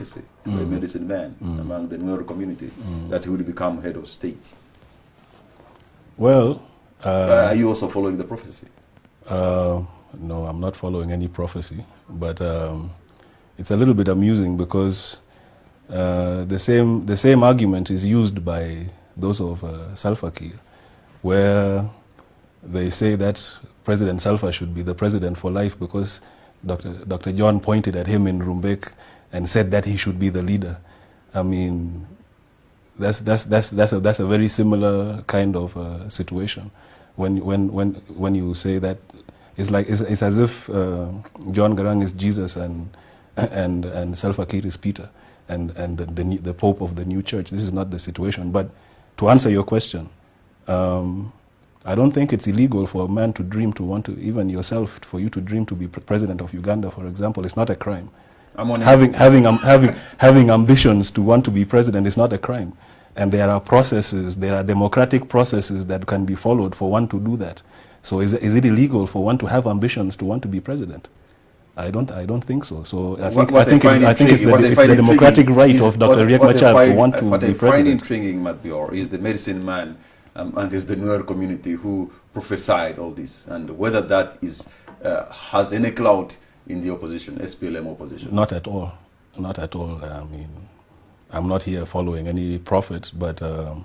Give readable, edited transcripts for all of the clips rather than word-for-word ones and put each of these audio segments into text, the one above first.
prophecy of a medicine man among the Nuer community that he would become head of state. Well, are you also following the prophecy? No, I'm not following any prophecy, but it's a little bit amusing because the same argument is used by those of Salva Kiir, where they say that President Salva should be the president for life because Dr. John pointed at him in Rumbek and said that he should be the leader. I mean, that's a very similar kind of situation. When you say that, it's as if John Garang is Jesus and Salva Kiir is Peter and the Pope of the new church. This is not the situation. But to answer your question, I don't think it's illegal for a man to dream to want to, even yourself, for you to dream to be president of Uganda, for example. It's not a crime. Having ambitions to want to be president is not a crime. And there are processes, there are democratic processes that can be followed for one to do that. So is it illegal for one to have ambitions to want to be president? I don't think so. So I think it's the democratic right of Dr. Riek Machar to want to be president. What I find intriguing, Mabior, is the medicine man and is the Nuer community who prophesied all this, and whether that is has any clout in the opposition, SPLM opposition. Not at all. Not at all. I mean, I'm not here following any prophet, but our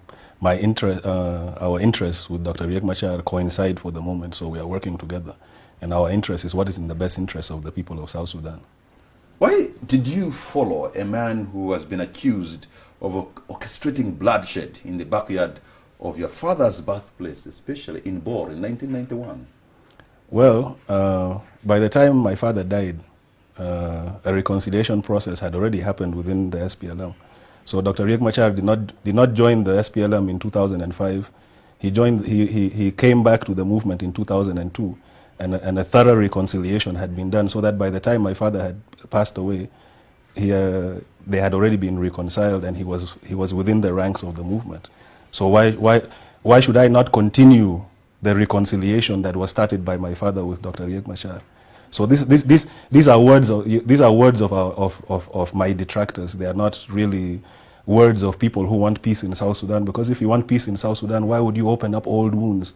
interests with Dr. Riek Machar coincide for the moment, so we are working together. And our interest is what is in the best interest of the people of South Sudan. Why did you follow a man who has been accused of orchestrating bloodshed in the backyard of your father's birthplace, especially in Bor in 1991? Well, by the time my father died, a reconciliation process had already happened within the SPLM. So Dr. Riek Machar did not join the SPLM in 2005. He came back to the movement in 2002, and a thorough reconciliation had been done, so that by the time my father had passed away, they had already been reconciled, and he was within the ranks of the movement. So why should I not continue the reconciliation that was started by my father with Dr. Riek Machar? So these are words of my detractors. They are not really words of people who want peace in South Sudan. Because if you want peace in South Sudan, why would you open up old wounds?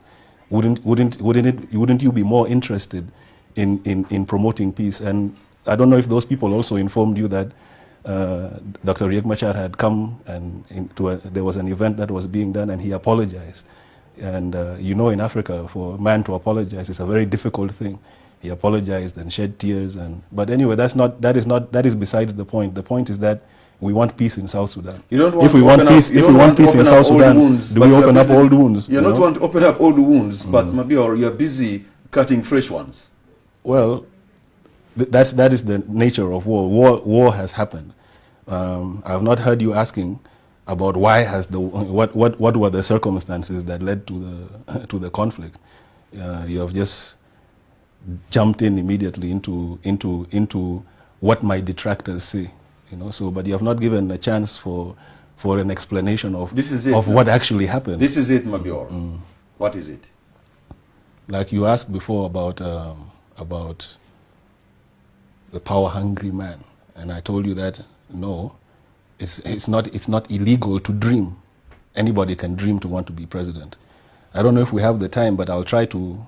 Wouldn't you be more interested in promoting peace? And I don't know if those people also informed you that Dr. Riek Machar had come and there was an event that was being done, and he apologized. And you know, in Africa, for a man to apologize is a very difficult thing. He apologized and shed tears, but anyway, that is besides the point. The point is that we want peace in South Sudan. If we want peace in South Sudan, do we open up old wounds? You don't want to open up old wounds, but Mabior, you're busy cutting fresh ones. Well, that is the nature of war. War has happened. I have not heard you asking about what were the circumstances that led to the conflict. You have just jumped in immediately into what my detractors say, you know. So, but you have not given a chance for an explanation of what actually happened. This is it, Mabior. What is it? Like you asked before about the power-hungry man, and I told you that no, it's not illegal to dream. Anybody can dream to want to be president. I don't know if we have the time, but I'll try to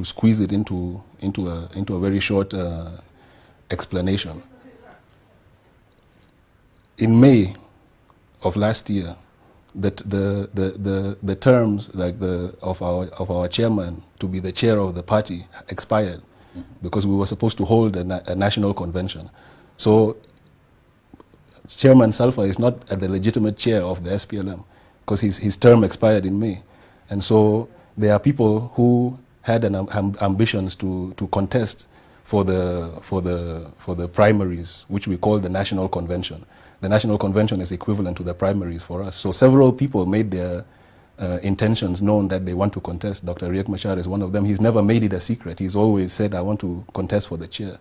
squeeze it into a very short explanation. In May of last year, the terms of our chairman to be the chair of the party expired because we were supposed to hold a national convention. So Chairman Salva is not the legitimate chair of the SPLM because his term expired in May, and so there are people who had ambitions to contest for the primaries, which we call the National Convention. The National Convention is equivalent to the primaries for us. So several people made their intentions known that they want to contest. Dr. Riek Machar is one of them. He's never made it a secret. He's always said, I want to contest for the chair.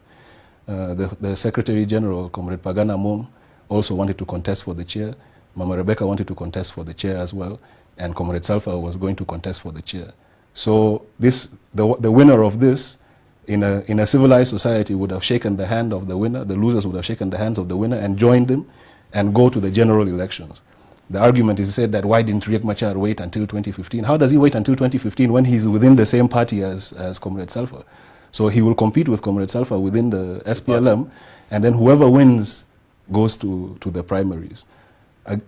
The Secretary General, Comrade Pagana Mom, also wanted to contest for the chair. Mama Rebecca wanted to contest for the chair as well. And Comrade Salva was going to contest for the chair. So the winner of this in a civilized society would have shaken the hand of the winner, the losers would have shaken the hands of the winner and joined him and go to the general elections. The argument is said that why didn't Riek Machar wait until 2015? How does he wait until 2015 when he's within the same party as Comrade Salva? So he will compete with Comrade Salva within the SPLM, and then whoever wins goes to the primaries.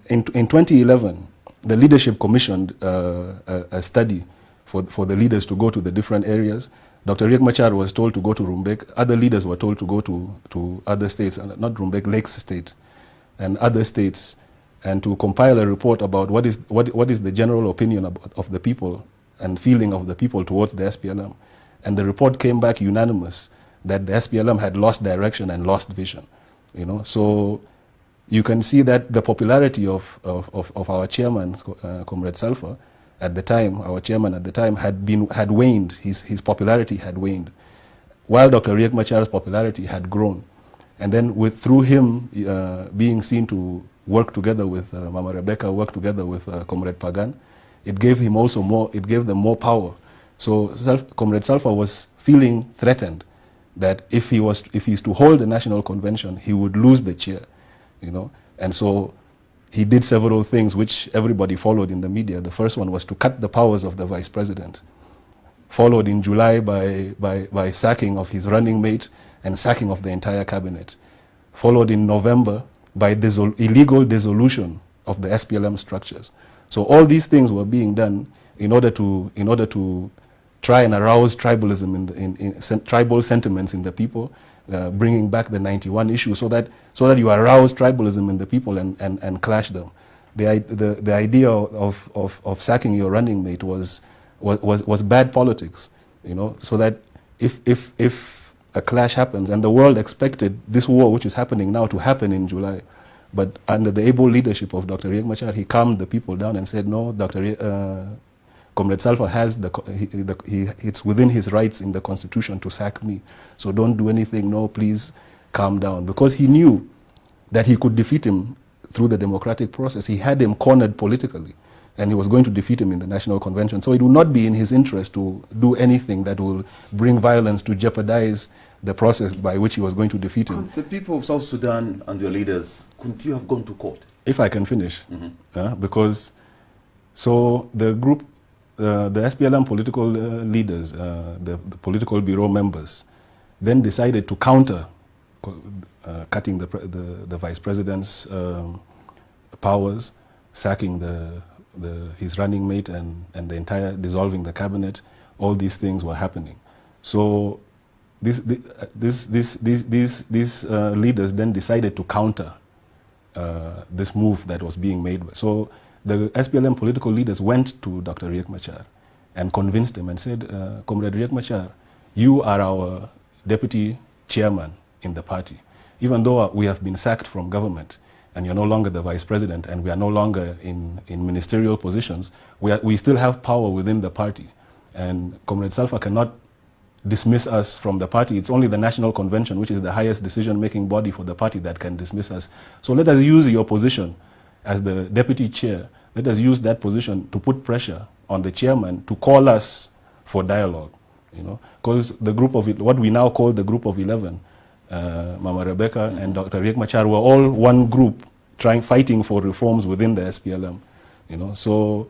In 2011, the leadership commissioned a study for the leaders to go to the different areas. Dr. Riek Machar was told to go to Rumbek. Other leaders were told to go to other states, not Rumbek, Lakes State, and other states, and to compile a report about what is the general opinion of the people and feeling of the people towards the SPLM. And the report came back unanimous that the SPLM had lost direction and lost vision. So you can see that the popularity of our chairman, Comrade Salva, at the time, our chairman at the time, had waned. His popularity had waned, while Dr. Riek Machar's popularity had grown. And then through him being seen to work together with Mama Rebecca, work together with Comrade Pagan, it gave him also more. It gave them more power. So Comrade Salva was feeling threatened that if he's to hold the national convention, he would lose the chair, And so he did several things which everybody followed in the media. The first one was to cut the powers of the vice president, followed in July by sacking of his running mate and sacking of the entire cabinet, followed in November by illegal dissolution of the SPLM structures. So all these things were being done in order to try and arouse tribalism in tribal sentiments in the people, bringing back the 91 issue, so that you arouse tribalism in the people and clash them. The idea of sacking your running mate was bad politics, so that if a clash happens, and the world expected this war which is happening now to happen in July, but under the able leadership of Dr. Riek Machar, he calmed the people down and said, no, Comrade Salva has it's within his rights in the constitution to sack me. So don't do anything. No, please calm down. Because he knew that he could defeat him through the democratic process. He had him cornered politically, and he was going to defeat him in the National Convention. So it would not be in his interest to do anything that will bring violence to jeopardize the process by which he was going to defeat him. Could the people of South Sudan and your leaders, couldn't you have gone to court? If I can finish. Because so the group, the SPLM political leaders, the political bureau members, then decided to counter cutting the vice president's powers, sacking his running mate and the entire dissolving the cabinet. All these things were happening. So these leaders then decided to counter this move that was being made. So the SPLM political leaders went to Dr. Riek Machar and convinced him and said, Comrade Riek Machar, you are our deputy chairman in the party. Even though we have been sacked from government and you're no longer the vice president and we are no longer in ministerial positions, we still have power within the party. And Comrade Salva cannot dismiss us from the party. It's only the National Convention, which is the highest decision-making body for the party, that can dismiss us. So let us use your position as the deputy chair. Let us use that position to put pressure on the chairman to call us for dialogue. Because the group of what we now call the group of 11, Mama Rebecca and Dr. Riek Machar were all one group fighting for reforms within the SPLM. So